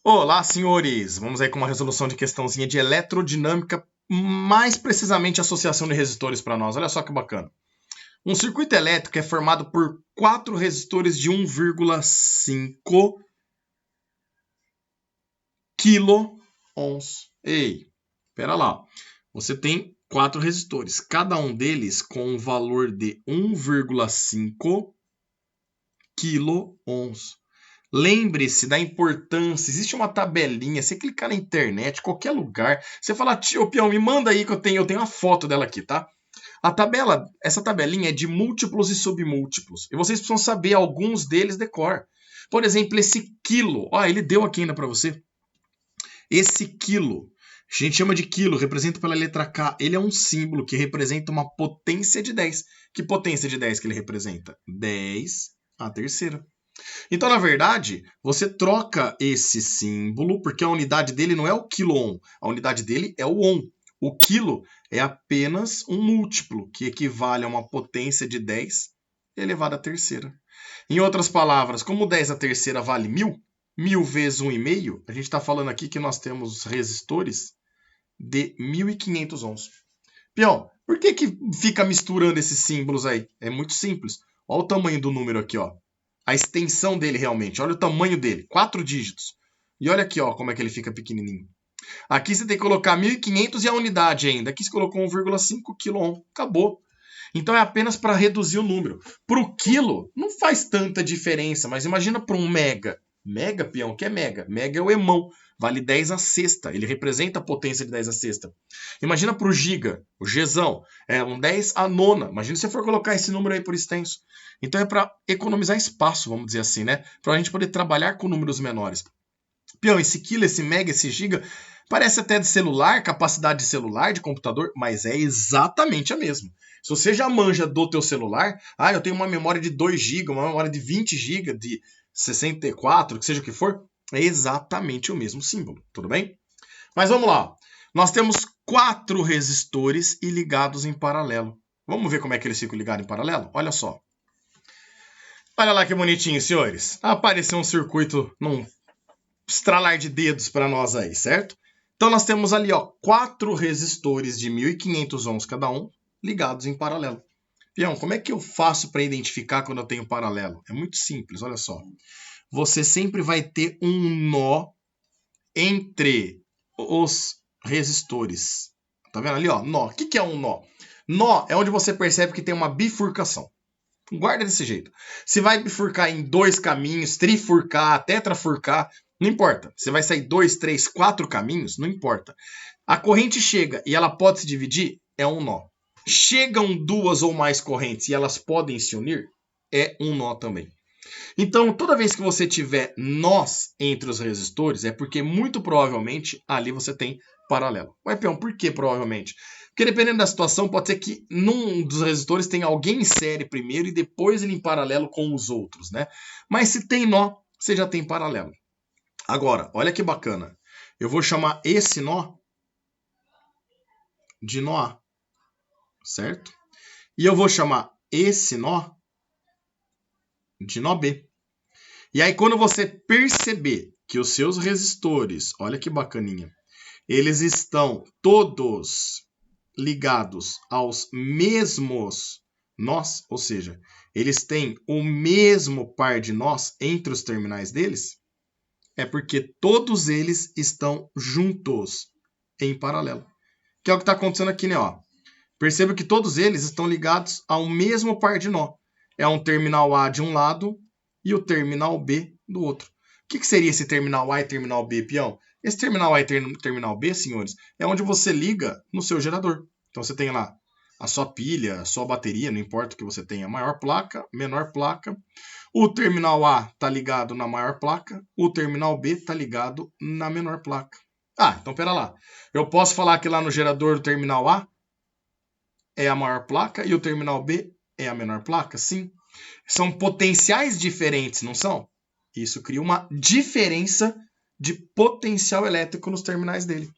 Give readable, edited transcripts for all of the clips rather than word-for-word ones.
Olá, senhores! Vamos aí com uma resolução de questãozinha de eletrodinâmica, mais precisamente associação de resistores para nós. Olha só que bacana. Um circuito elétrico é formado por 4 resistores de 1,5 kΩ. Ei, espera lá. Você tem 4 resistores, cada um deles com um valor de 1,5 kΩ. Lembre-se da importância, existe uma tabelinha, você clicar na internet, qualquer lugar, você fala, tio Peão, me manda aí que eu tenho a foto dela aqui, tá? Essa tabelinha é de múltiplos e submúltiplos, e vocês precisam saber alguns deles de cor. Por exemplo, esse quilo, ó, ele deu aqui ainda para você. Esse quilo, a gente chama de quilo, representa pela letra K, ele é um símbolo que representa uma potência de 10. Que potência de 10 que ele representa? 10 à terceira. Então, na verdade, você troca esse símbolo, porque a unidade dele não é o quilon, a unidade dele é o ohm. O quilo é apenas um múltiplo, que equivale a uma potência de 10 elevado à terceira. Em outras palavras, como 10 à terceira vale 1000, 1000 vezes 1,5, a gente está falando aqui que nós temos resistores de 1500 ohms. Peão, por que fica misturando esses símbolos aí? É muito simples. Olha o tamanho do número aqui, ó. A extensão dele realmente. Olha o tamanho dele. 4 dígitos. E olha aqui, ó, como é que ele fica pequenininho. Aqui você tem que colocar 1500 e a unidade ainda. Aqui você colocou 1,5 kΩ. Acabou. Então é apenas para reduzir o número. Para o quilo, não faz tanta diferença, mas imagina para um mega. Mega, peão, o que é mega? Mega é o emão. Vale 10 à sexta. Ele representa a potência de 10 à sexta. Imagina para o giga, o Gzão. É um 10 à nona. Imagina se você for colocar esse número aí por extenso. Então é para economizar espaço, vamos dizer assim, né? Para a gente poder trabalhar com números menores. Peão, esse quilo, esse mega, esse giga, parece até de celular, capacidade de celular, de computador, mas é exatamente a mesma. Se você já manja do teu celular, eu tenho uma memória de 2 GB, uma memória de 20 GB, de 64, que seja o que for, é exatamente o mesmo símbolo, tudo bem? Mas vamos lá. Nós temos 4 resistores e ligados em paralelo. Vamos ver como é que eles ficam ligados em paralelo? Olha só. Olha lá que bonitinho, senhores. Apareceu um circuito num estralar de dedos para nós aí, certo? Então nós temos ali, ó, 4 resistores de 1500 ohms cada um, ligados em paralelo. Peão, como é que eu faço para identificar quando eu tenho paralelo? É muito simples, olha só. Você sempre vai ter um nó entre os resistores. Tá vendo ali, ó? Nó. O que é um nó? Nó é onde você percebe que tem uma bifurcação. Guarda desse jeito. Se vai bifurcar em 2 caminhos, trifurcar, tetrafurcar, não importa. Você vai sair 2, 3, 4 caminhos, não importa. A corrente chega e ela pode se dividir, é um nó. Chegam 2 ou mais correntes e elas podem se unir, é um nó também. Então, toda vez que você tiver nós entre os resistores, é porque muito provavelmente ali você tem paralelo. Ué, Peão, por que provavelmente? Porque dependendo da situação, pode ser que num dos resistores tenha alguém em série primeiro e depois ele em paralelo com os outros, né? Mas se tem nó, você já tem paralelo. Agora, olha que bacana. Eu vou chamar esse nó de nó A, certo? E eu vou chamar esse nó de nó B. E aí, quando você perceber que os seus resistores, olha que bacaninha, eles estão todos ligados aos mesmos nós, ou seja, eles têm o mesmo par de nós entre os terminais deles, é porque todos eles estão juntos em paralelo. Que é o que está acontecendo aqui, né? Ó. Perceba que todos eles estão ligados ao mesmo par de nó. É um terminal A de um lado e o terminal B do outro. O que seria esse terminal A e terminal B, peão? Esse terminal A e terminal B, senhores, é onde você liga no seu gerador. Então você tem lá a sua pilha, a sua bateria, não importa o que você tenha, maior placa, menor placa. O terminal A está ligado na maior placa, o terminal B está ligado na menor placa. Então pera lá. Eu posso falar que lá no gerador do terminal A é a maior placa e o terminal B é a menor placa? Sim. São potenciais diferentes, não são? Isso cria uma diferença de potencial elétrico nos terminais dele.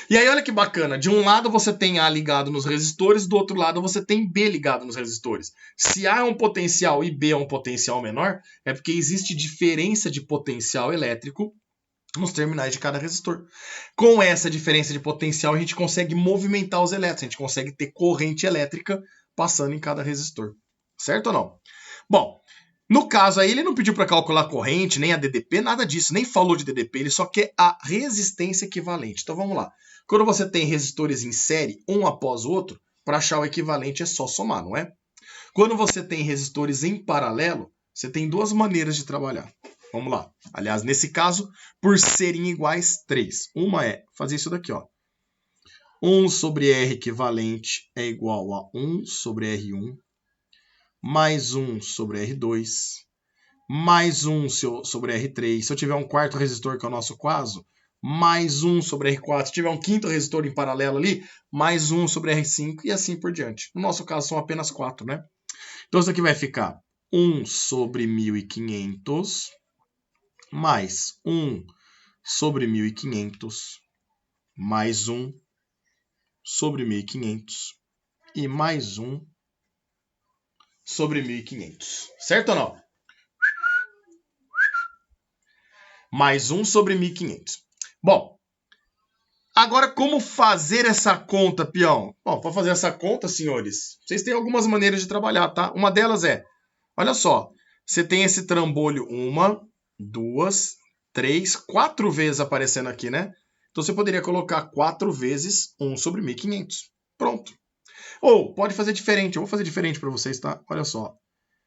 E aí olha que bacana, de um lado você tem A ligado nos resistores, do outro lado você tem B ligado nos resistores. Se A é um potencial e B é um potencial menor, é porque existe diferença de potencial elétrico nos terminais de cada resistor. Com essa diferença de potencial, a gente consegue movimentar os elétrons, a gente consegue ter corrente elétrica passando em cada resistor. Certo ou não? Bom, no caso aí, ele não pediu para calcular a corrente, nem a DDP, nada disso, nem falou de DDP, ele só quer a resistência equivalente. Então vamos lá. Quando você tem resistores em série, um após o outro, para achar o equivalente é só somar, não é? Quando você tem resistores em paralelo, você tem duas maneiras de trabalhar. Vamos lá. Aliás, nesse caso, por serem iguais, 3. Uma é fazer isso daqui, ó. 1 sobre R equivalente é igual a 1 sobre R1, mais 1 sobre R2, mais 1 sobre R3. Se eu tiver um quarto resistor, que é o nosso caso, mais 1 sobre R4. Se tiver um quinto resistor em paralelo ali, mais 1 sobre R5 e assim por diante. No nosso caso, são apenas 4, né? Então, isso aqui vai ficar 1 sobre 1.500 mais 1 sobre 1.500 mais 1 sobre 1.500 e mais 1 sobre 1.500. Certo ou não? Mais 1 sobre 1.500. Bom, agora como fazer essa conta, peão? Bom, para fazer essa conta, senhores, vocês têm algumas maneiras de trabalhar, tá? Uma delas é, olha só, você tem esse trambolho 1, 2, 3, 4 vezes aparecendo aqui, né? Então você poderia colocar 4 vezes 1 sobre 1.500. Pronto. Ou pode fazer diferente. Eu vou fazer diferente para vocês, tá? Olha só.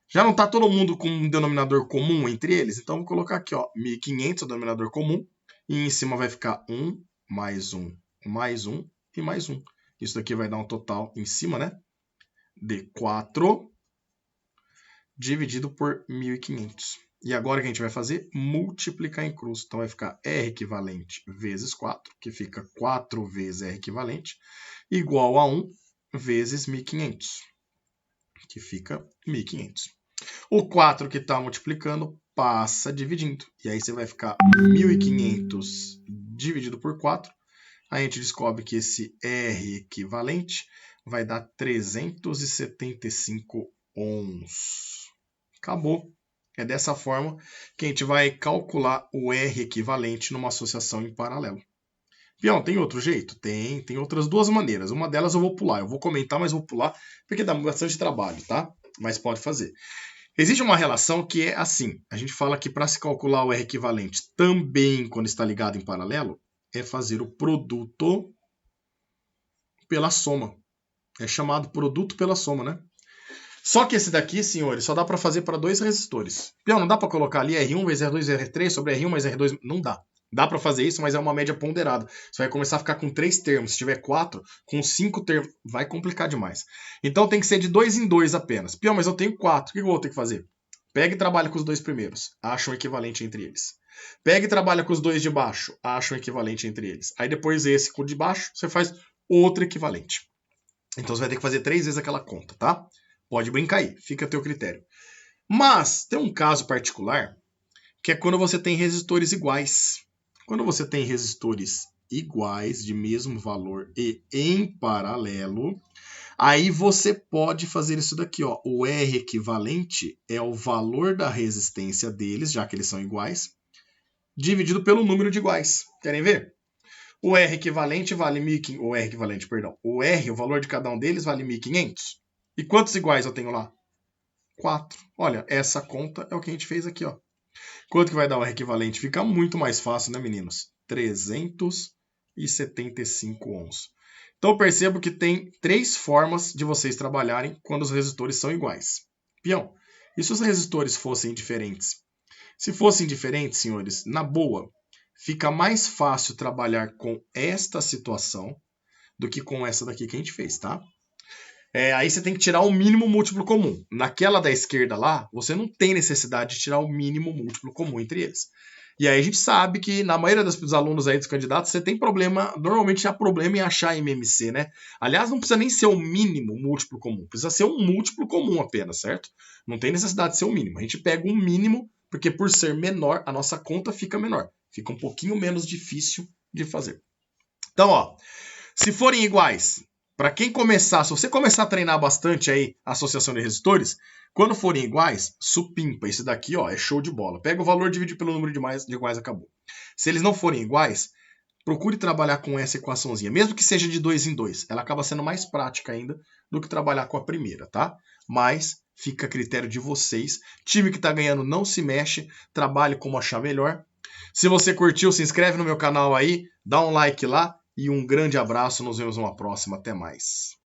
Já não está todo mundo com um denominador comum entre eles? Então vou colocar aqui, ó, 1.500 é o denominador comum. E em cima vai ficar 1, mais 1, mais 1 e mais 1. Isso daqui vai dar um total em cima, né? De 4 dividido por 1.500. E agora o que a gente vai fazer? Multiplicar em cruz. Então vai ficar R equivalente vezes 4, que fica 4 vezes R equivalente, igual a 1 vezes 1.500, que fica 1.500. O 4 que está multiplicando passa dividindo. E aí você vai ficar 1.500 dividido por 4. A gente descobre que esse R equivalente vai dar 375 ohms. Acabou. É dessa forma que a gente vai calcular o R equivalente numa associação em paralelo. Peão, tem outro jeito? Tem outras duas maneiras. Uma delas eu vou pular. Eu vou comentar, mas vou pular porque dá bastante trabalho, tá? Mas pode fazer. Existe uma relação que é assim. A gente fala que para se calcular o R equivalente também quando está ligado em paralelo, é fazer o produto pela soma. É chamado produto pela soma, né? Só que esse daqui, senhores, só dá para fazer para 2 resistores. Peão, não dá para colocar ali R1 vezes R2 vezes R3 sobre R1 mais R2. Não dá. Dá para fazer isso, mas é uma média ponderada. Você vai começar a ficar com 3 termos. Se tiver 4, com 5 termos, vai complicar demais. Então tem que ser de 2 em 2 apenas. Peão, mas eu tenho 4. O que eu vou ter que fazer? Pega e trabalha com os 2 primeiros. Acha um equivalente entre eles. Pega e trabalha com os 2 de baixo. Acha um equivalente entre eles. Aí depois esse com o de baixo, você faz outro equivalente. Então você vai ter que fazer 3 vezes aquela conta, tá? Pode brincar aí, fica a teu critério. Mas tem um caso particular que é quando você tem resistores iguais. Quando você tem resistores iguais, de mesmo valor e em paralelo, aí você pode fazer isso daqui, ó. O R equivalente é o valor da resistência deles, já que eles são iguais, dividido pelo número de iguais. Querem ver? O R equivalente vale 1.500. O R equivalente, perdão. O R, o valor de cada um deles, vale 1.500. E quantos iguais eu tenho lá? 4. Olha, essa conta é o que a gente fez aqui, ó. Quanto que vai dar o R equivalente? Fica muito mais fácil, né, meninos? 375 ohms. Então, eu percebo que tem 3 formas de vocês trabalharem quando os resistores são iguais. Peão, e se os resistores fossem diferentes? Se fossem diferentes, senhores, na boa, fica mais fácil trabalhar com esta situação do que com essa daqui que a gente fez, tá? Aí você tem que tirar o mínimo múltiplo comum. Naquela da esquerda lá, você não tem necessidade de tirar o mínimo múltiplo comum entre eles. E aí a gente sabe que na maioria dos alunos aí, dos candidatos, você tem problema, normalmente há problema em achar MMC, né? Aliás, não precisa nem ser o mínimo múltiplo comum, precisa ser um múltiplo comum apenas, certo? Não tem necessidade de ser o mínimo. A gente pega um mínimo, porque por ser menor, a nossa conta fica menor. Fica um pouquinho menos difícil de fazer. Então, ó, se forem iguais, para quem começar, se você começar a treinar bastante aí a associação de resistores, quando forem iguais, supimpa. Esse daqui, ó, é show de bola. Pega o valor, divide pelo número de iguais, acabou. Se eles não forem iguais, procure trabalhar com essa equaçãozinha, mesmo que seja de 2 em 2. Ela acaba sendo mais prática ainda do que trabalhar com a primeira, tá? Mas fica a critério de vocês. Time que tá ganhando não se mexe, trabalhe como achar melhor. Se você curtiu, se inscreve no meu canal aí, dá um like lá e um grande abraço. Nos vemos numa próxima. Até mais.